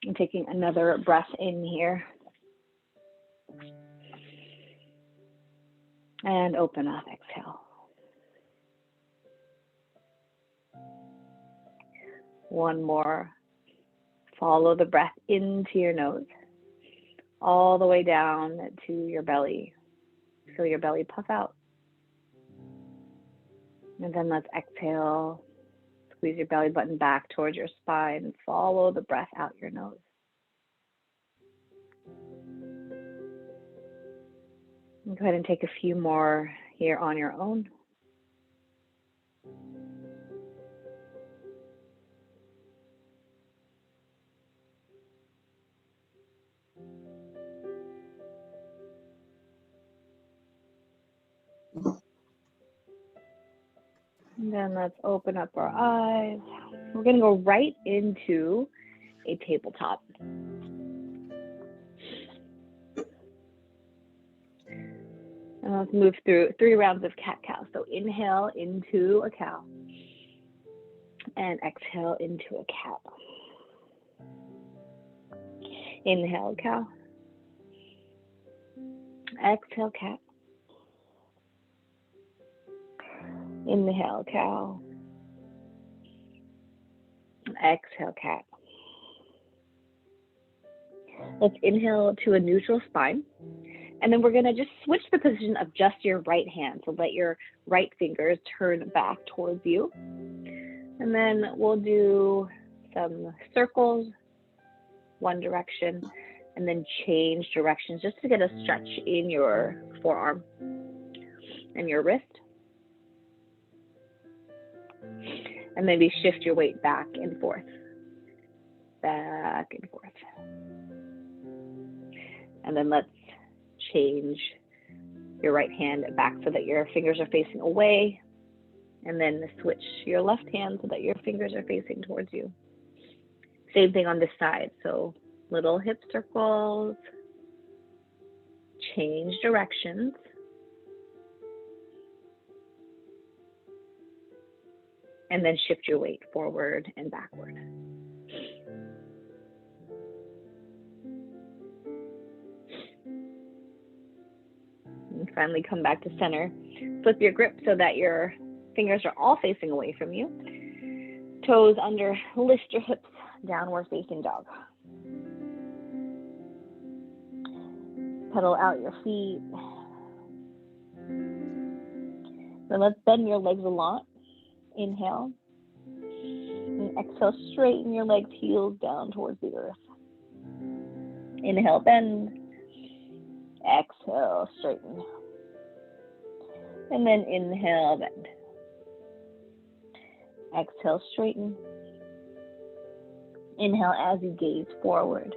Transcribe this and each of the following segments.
And taking another breath in here. And open up, exhale. One more. Follow the breath into your nose, all the way down to your belly. Feel your belly puff out. And then let's exhale. Squeeze your belly button back towards your spine. Follow the breath out your nose. And go ahead and take a few more here on your own. And then let's open up our eyes. We're going to go right into a tabletop. And let's move through 3 rounds of cat-cow. So inhale into a cow. And exhale into a cat. Inhale, cow. Exhale, cat. Inhale, cow. Exhale, cat. Let's inhale to a neutral spine. And then we're going to just switch the position of just your right hand. So let your right fingers turn back towards you. And then we'll do some circles, one direction, and then change directions just to get a stretch in your forearm and your wrist. And maybe shift your weight back and forth. Back and forth. And then let's change your right hand back so that your fingers are facing away. And then switch your left hand so that your fingers are facing towards you. Same thing on this side. So little hip circles. Change directions. And then shift your weight forward and backward. And finally come back to center. Flip your grip so that your fingers are all facing away from you. Toes under, lift your hips, downward facing dog. Pedal out your feet. Then let's bend your legs a lot. Inhale. And exhale, straighten your legs, heels down towards the earth. Inhale, bend. Exhale, straighten. And then inhale, bend. Exhale, straighten. Inhale as you gaze forward.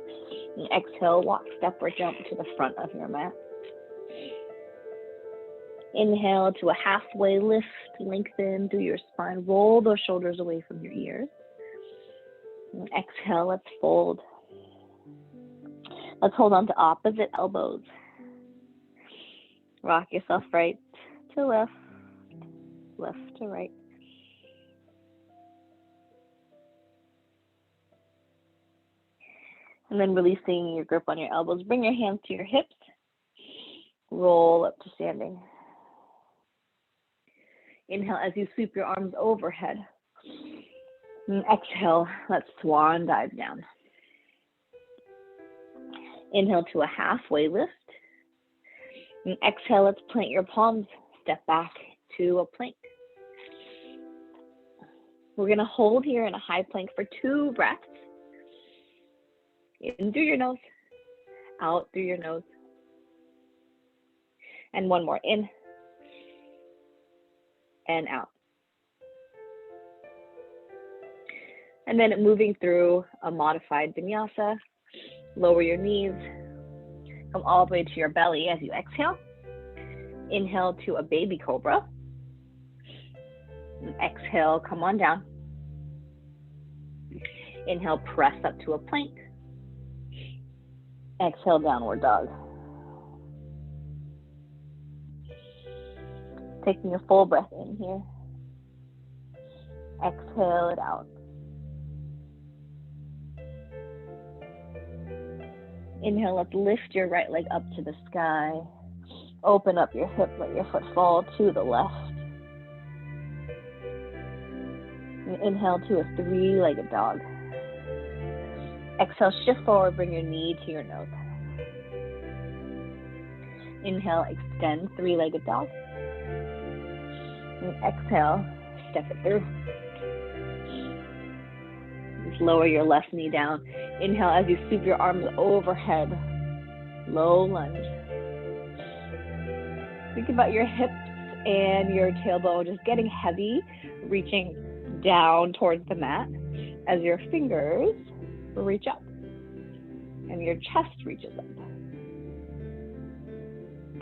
And exhale, walk, step, or jump to the front of your mat. Inhale to a halfway lift, lengthen through your spine. Roll those shoulders away from your ears. And exhale, let's fold. Let's hold on to opposite elbows. Rock yourself right to left, left to right. And then releasing your grip on your elbows. Bring your hands to your hips. Roll up to standing. Inhale as you sweep your arms overhead. And exhale, let's swan dive down. Inhale to a halfway lift. And exhale, let's plant your palms. Step back to a plank. We're going to hold here in a high plank for 2 breaths. In through your nose, out through your nose. And one more, in and out. And then moving through a modified vinyasa, lower your knees, come all the way to your belly as you exhale. Inhale to a baby cobra. And exhale, come on down. Inhale, press up to a plank. Exhale, downward dog. Taking a full breath in here. Exhale it out. Inhale, let's lift your right leg up to the sky. Open up your hip, let your foot fall to the left. And inhale to a three-legged dog. Exhale, shift forward, bring your knee to your nose. Inhale, extend, three-legged dog. And exhale, step it through. Just lower your left knee down. Inhale as you sweep your arms overhead. Low lunge. Think about your hips and your tailbone just getting heavy, reaching down towards the mat as your fingers reach up and your chest reaches up.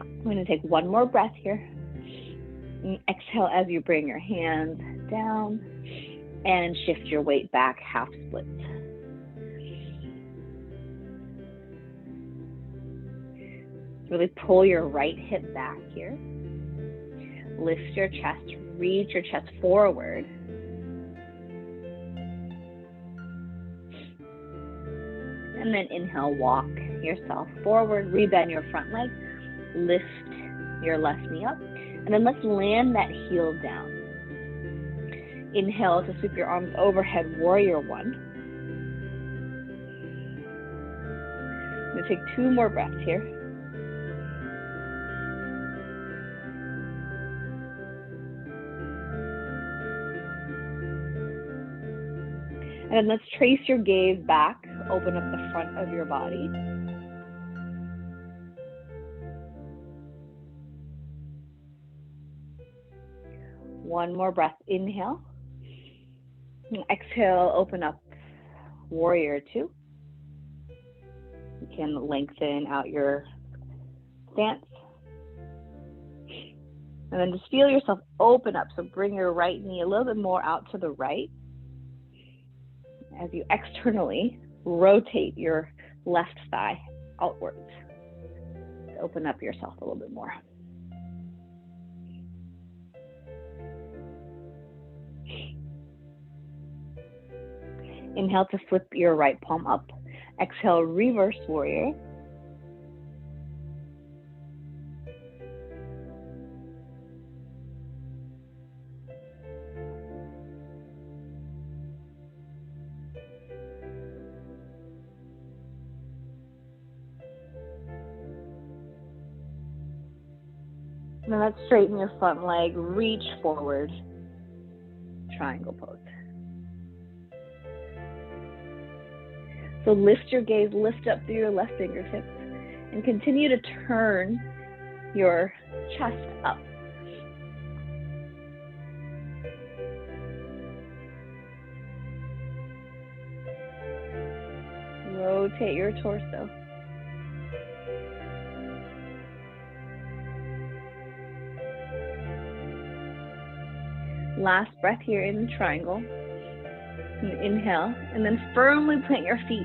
I'm going to take one more breath here. And exhale as you bring your hands down and shift your weight back, half split. Really pull your right hip back here. Lift your chest, reach your chest forward. And then inhale, walk yourself forward, rebend your front leg, lift your left knee up, and then let's land that heel down. Inhale to sweep your arms overhead, warrior one. I'm going to take two more breaths here. And then let's trace your gaze back, open up the front of your body. One more breath, inhale. And exhale, open up, warrior two. You can lengthen out your stance. And then just feel yourself open up, so bring your right knee a little bit more out to the right. As you externally rotate your left thigh outwards. Open up yourself a little bit more. Inhale to flip your right palm up. Exhale, reverse warrior. Now let's straighten your front leg, reach forward, triangle pose. So lift your gaze, lift up through your left fingertips, and continue to turn your chest up. Rotate your torso. Last breath here in triangle. And inhale, and then firmly plant your feet.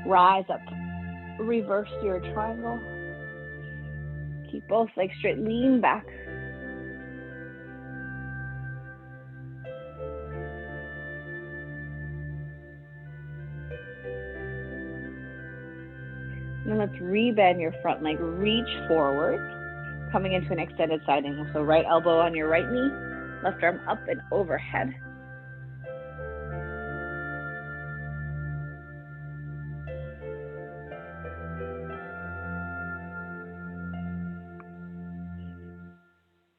Rise up. Reverse your triangle. Keep both legs straight. Lean back. And then let's rebend your front leg. Reach forward, coming into an extended side angle. So right elbow on your right knee. Left arm up and overhead.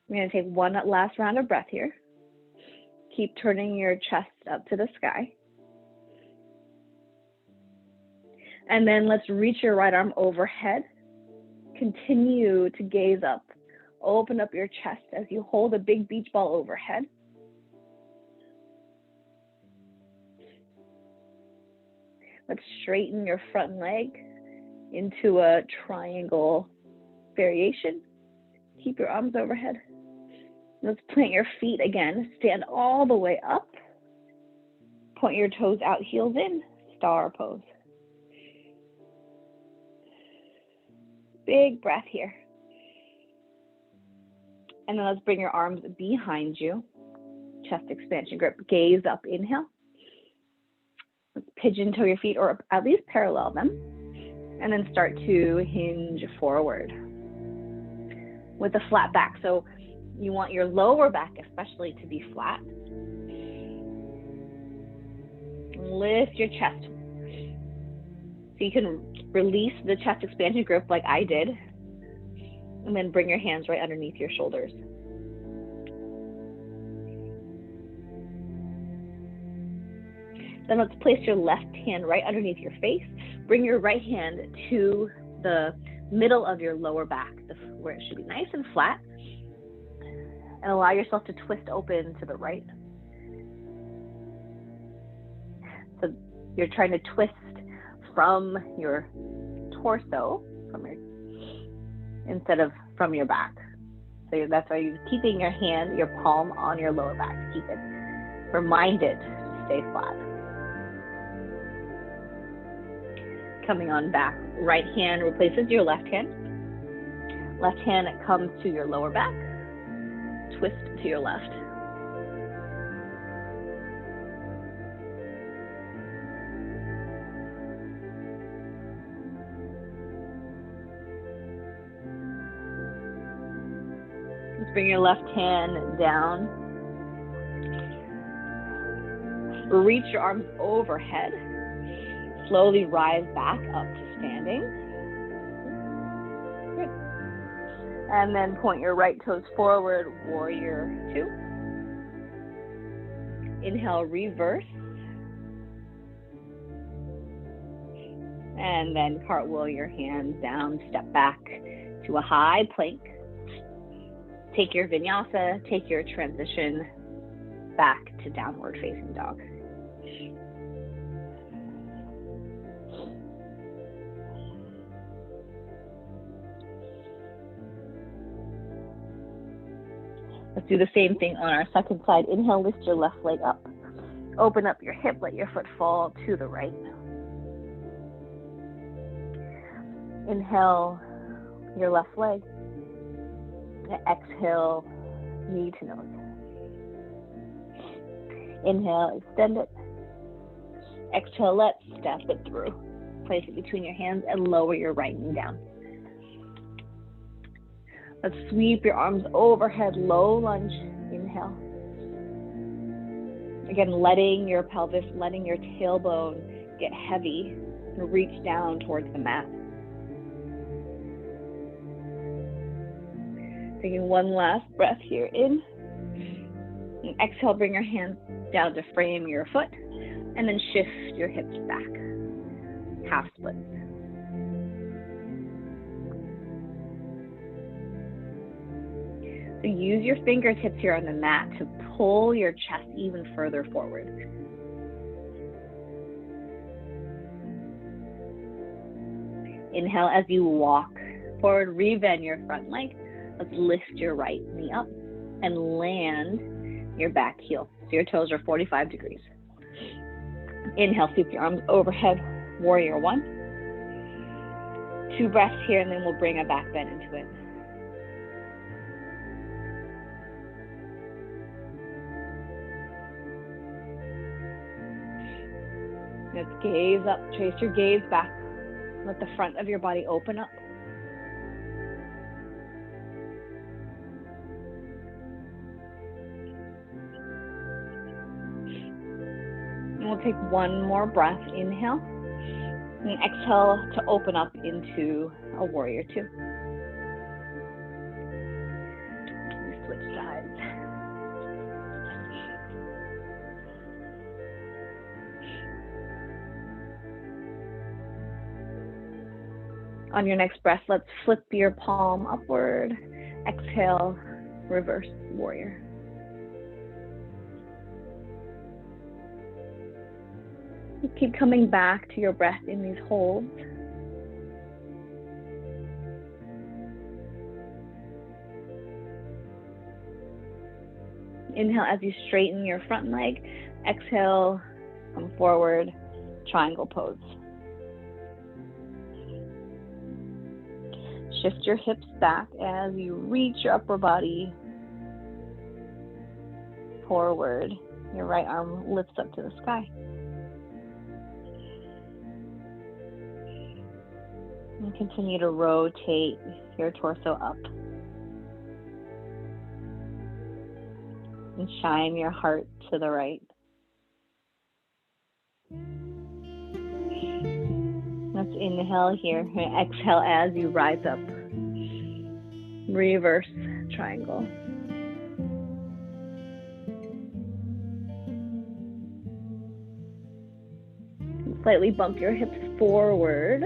We're going to take one last round of breath here. Keep turning your chest up to the sky. And then let's reach your right arm overhead. Continue to gaze up. Open up your chest as you hold a big beach ball overhead. Let's straighten your front leg into a triangle variation. Keep your arms overhead. Let's plant your feet again. Stand all the way up. Point your toes out, heels in. Star pose. Big breath here. And then let's bring your arms behind you. Chest expansion grip. Gaze up. Inhale. Let's pigeon toe your feet, or at least parallel them. And then start to hinge forward with a flat back. So you want your lower back especially to be flat. Lift your chest. So you can release the chest expansion grip like I did. And then bring your hands right underneath your shoulders. Then let's place your left hand right underneath your face. Bring your right hand to the middle of your lower back, where it should be nice and flat. And allow yourself to twist open to the right. So you're trying to twist from your torso, instead of from your back. So that's why you're keeping your hand, your palm on your lower back to keep it reminded to stay flat. Coming on back, right hand replaces your left hand. Left hand comes to your lower back. Twist to your left. Let's bring your left hand down. Reach your arms overhead. Slowly rise back up to standing. Good. And then point your right toes forward, warrior 2. Inhale, reverse. And then cartwheel your hands down, step back to a high plank. Take your vinyasa, take your transition back to downward facing dog. Let's do the same thing on our second side. Inhale, lift your left leg up. Open up your hip, let your foot fall to the right. Inhale, your left leg. Exhale, knee to nose. Inhale, extend it. Exhale, let's step it through. Place it between your hands and lower your right knee down. Let's sweep your arms overhead, low lunge. Inhale. Again, letting your pelvis, letting your tailbone get heavy and reach down towards the mat. Taking one last breath here in. And exhale, bring your hands down to frame your foot. And then shift your hips back. Half splits. So use your fingertips here on the mat to pull your chest even further forward. Inhale as you walk forward, rebend your front leg. Let's lift your right knee up and land your back heel. So your toes are 45 degrees. Inhale, sweep your arms overhead, warrior 1. 2 breaths here, and then we'll bring a back bend into it. Let's gaze up, trace your gaze back. Let the front of your body open up. And we'll take one more breath. Inhale. And exhale to open up into a warrior 2. Switch sides. On your next breath, let's flip your palm upward. Exhale, reverse warrior. You keep coming back to your breath in these holds. Inhale as you straighten your front leg. Exhale, come forward, triangle pose. Shift your hips back as you reach your upper body forward. Your right arm lifts up to the sky. And continue to rotate your torso up. And shine your heart to the right. Let's inhale here and exhale as you rise up. Reverse triangle. Slightly bump your hips forward.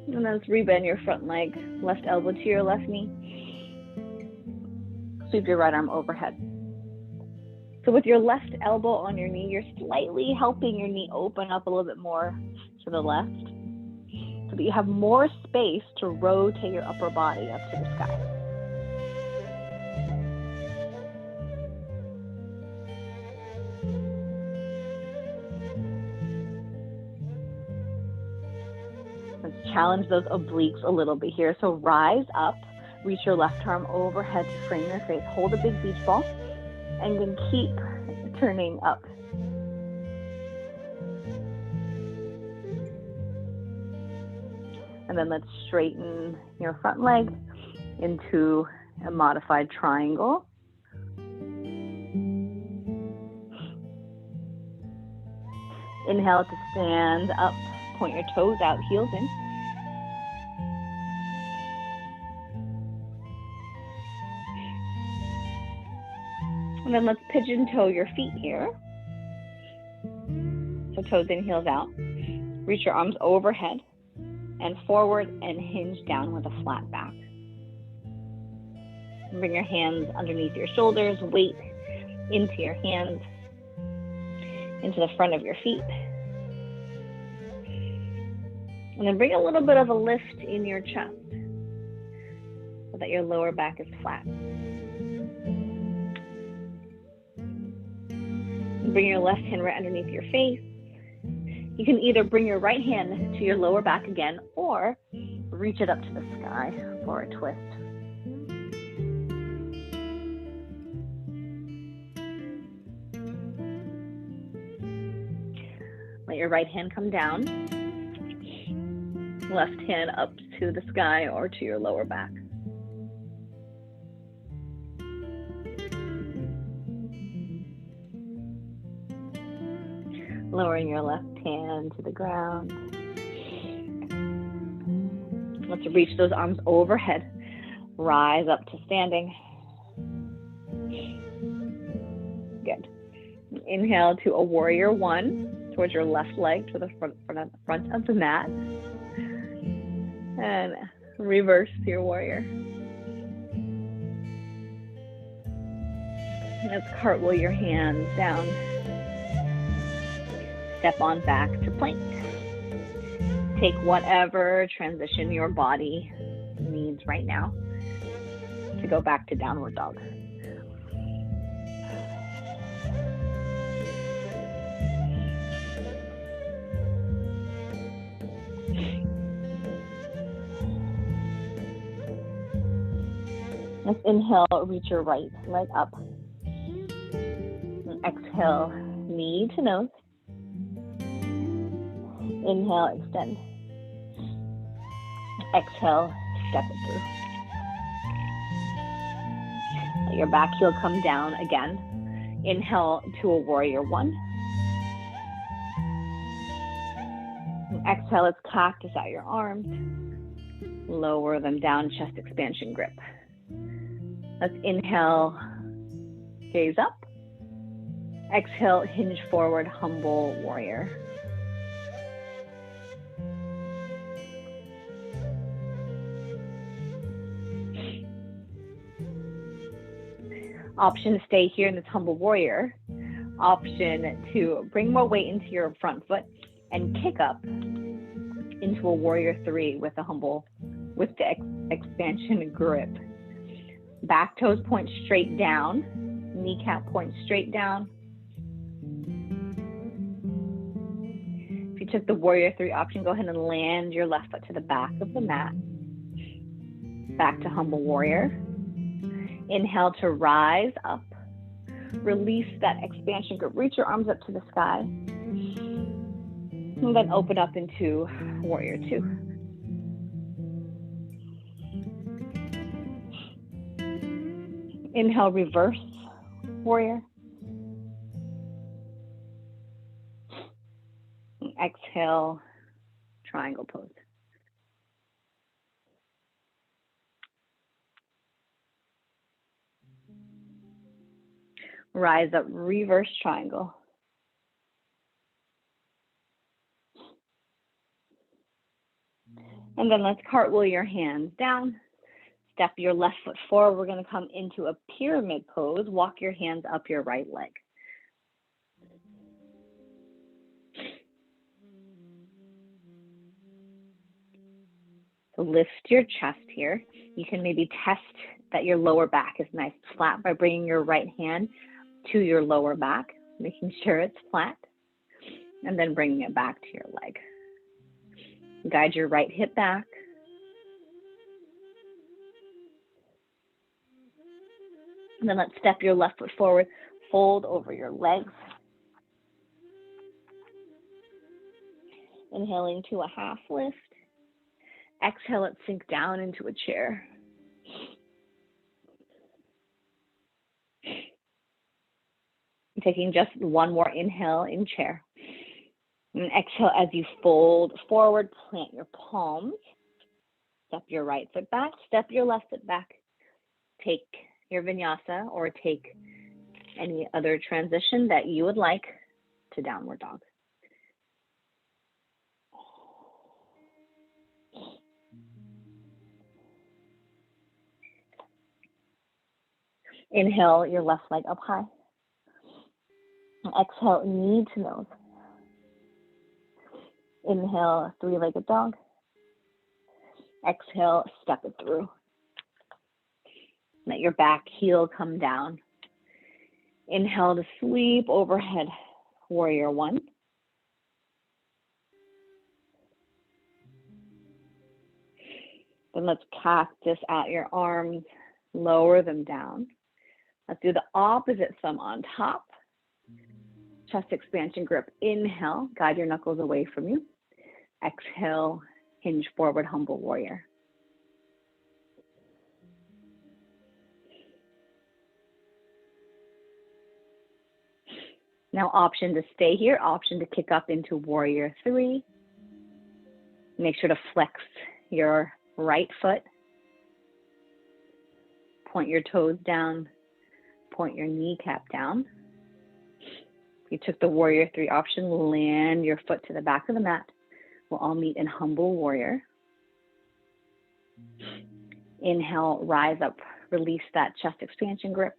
And then let's rebend your front leg, left elbow to your left knee. Sweep your right arm overhead. So with your left elbow on your knee, you're slightly helping your knee open up a little bit more to the left so that you have more space to rotate your upper body up to the sky. Let's challenge those obliques a little bit here. So rise up, reach your left arm overhead to frame your face. Hold a big beach ball and then keep turning up. And then let's straighten your front leg into a modified triangle. Inhale to stand up. Point your toes out, heels in. And then let's pigeon toe your feet here. So toes in, heels out. Reach your arms overhead and forward and hinge down with a flat back. And bring your hands underneath your shoulders, weight into your hands, into the front of your feet. And then bring a little bit of a lift in your chest so that your lower back is flat. Bring your left hand right underneath your face. You can either bring your right hand to your lower back again or reach it up to the sky for a twist. Let your right hand come down. Left hand up to the sky or to your lower back. Lowering your left hand to the ground. Let's reach those arms overhead. Rise up to standing. Good. Inhale to a warrior one towards your left leg to the front of the mat. And reverse your warrior. Let's cartwheel your hands down. Step on back to plank. Take whatever transition your body needs right now to go back to downward dog. Let's inhale, reach your right leg up. And exhale, knee to nose. Inhale, extend. Exhale, step it through. Let your back heel come down again. Inhale to a warrior one. And exhale, let's cactus out your arms. Lower them down, chest expansion grip. Let's inhale, gaze up. Exhale, hinge forward, humble warrior. Option to stay here in this humble warrior. Option to bring more weight into your front foot and kick up into a warrior three with the expansion grip. Back toes point straight down, kneecap point straight down. If you took the warrior three option, go ahead and land your left foot to the back of the mat. Back to humble warrior. Inhale to rise up. Release that expansion grip. Reach your arms up to the sky. And then open up into warrior two. Inhale, reverse warrior. And exhale, triangle pose. Rise up, reverse triangle. And then let's cartwheel your hands down. Step your left foot forward. We're going to come into a pyramid pose. Walk your hands up your right leg. So lift your chest here. You can maybe test that your lower back is nice and flat by bringing your right hand to your lower back, making sure it's flat, and then bringing it back to your leg. Guide your right hip back. And then let's step your left foot forward, fold over your legs. Inhaling to a half lift. Exhale, let's sink down into a chair. Taking just one more inhale in chair. And exhale as you fold forward, plant your palms. Step your right foot back, step your left foot back. Take your vinyasa or take any other transition that you would like to downward dog. Inhale your left leg up high. Exhale, knee to nose. Inhale, three-legged dog. Exhale, step it through. Let your back heel come down. Inhale to sweep overhead, warrior one. Then let's cactus out your arms, lower them down. Let's do the opposite thumb on top. Chest expansion grip. Inhale, guide your knuckles away from you. Exhale, hinge forward, humble warrior. Now option to stay here, option to kick up into warrior three. Make sure to flex your right foot. Point your toes down, point your kneecap down. If you took the warrior three option, land your foot to the back of the mat. We'll all meet in humble warrior. Inhale, rise up, release that chest expansion grip.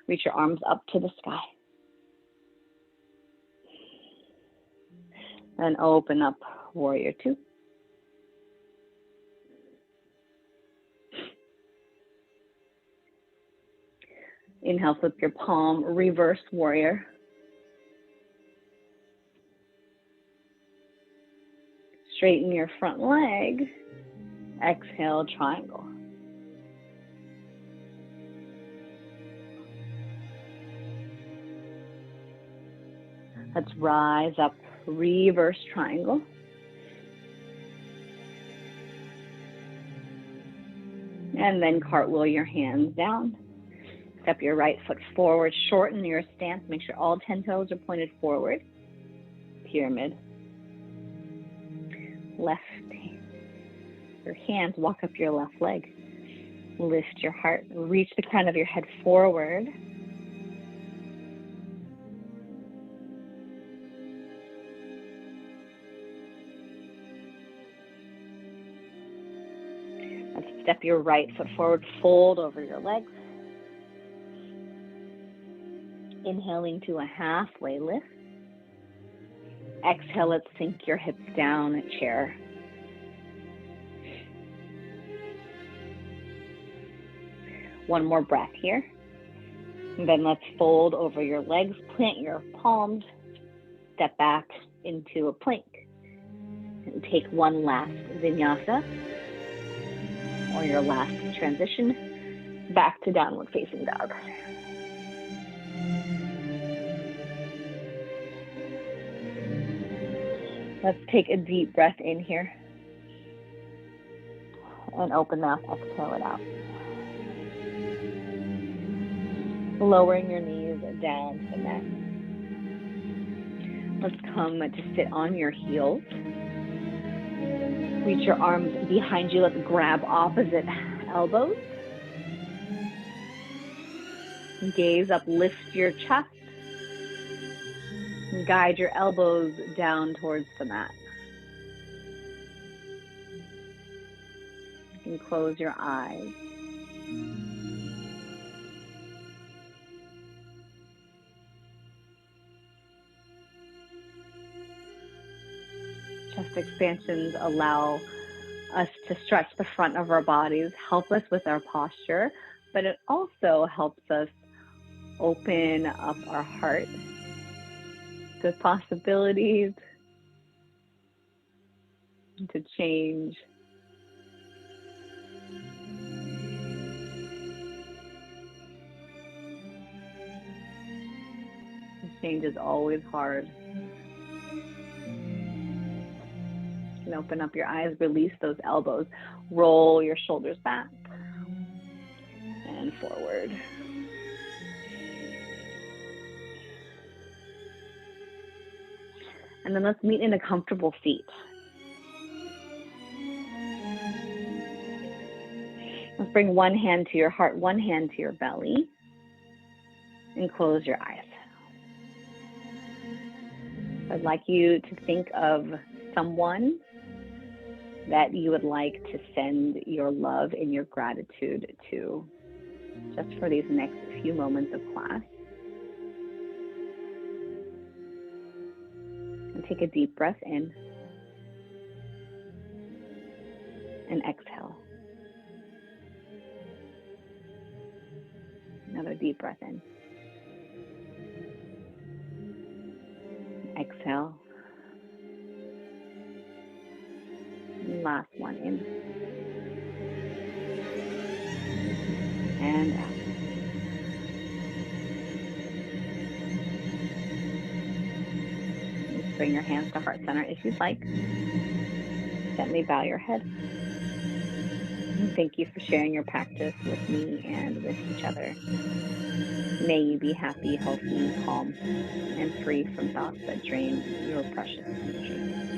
Reach your arms up to the sky. Then open up warrior two. Inhale, flip your palm, reverse warrior. Straighten your front leg. Exhale, triangle. Let's rise up, reverse triangle. And then cartwheel your hands down. Step your right foot forward, shorten your stance. Make sure all 10 toes are pointed forward. Pyramid. Left, your hands walk up your left leg. Lift your heart, reach the crown of your head forward. Let's step your right foot forward, fold over your legs. Inhaling to a halfway lift. Exhale, let's sink your hips down, chair. One more breath here. And then let's fold over your legs, plant your palms, step back into a plank. And take one last vinyasa, or your last transition, back to downward facing dog. Let's take a deep breath in here. And open mouth, exhale it out. Lowering your knees down to the mat. Let's come to sit on your heels. Reach your arms behind you. Let's grab opposite elbows. Gaze up, lift your chest. And guide your elbows down towards the mat. You can close your eyes. Chest expansions allow us to stretch the front of our bodies, help us with our posture, but it also helps us open up our heart to possibilities, to change. Change is always hard. You can open up your eyes, release those elbows, roll your shoulders back and forward. And then let's meet in a comfortable seat. Let's bring one hand to your heart, one hand to your belly, and close your eyes. I'd like you to think of someone that you would like to send your love and your gratitude to, just for these next few moments of class. And take a deep breath in and exhale. Another deep breath in. Exhale. Last one in. And out. Just bring your hands to heart center if you'd like. Gently bow your head. And thank you for sharing your practice with me and with each other. May you be happy, healthy, calm, and free from thoughts that drain your precious energy.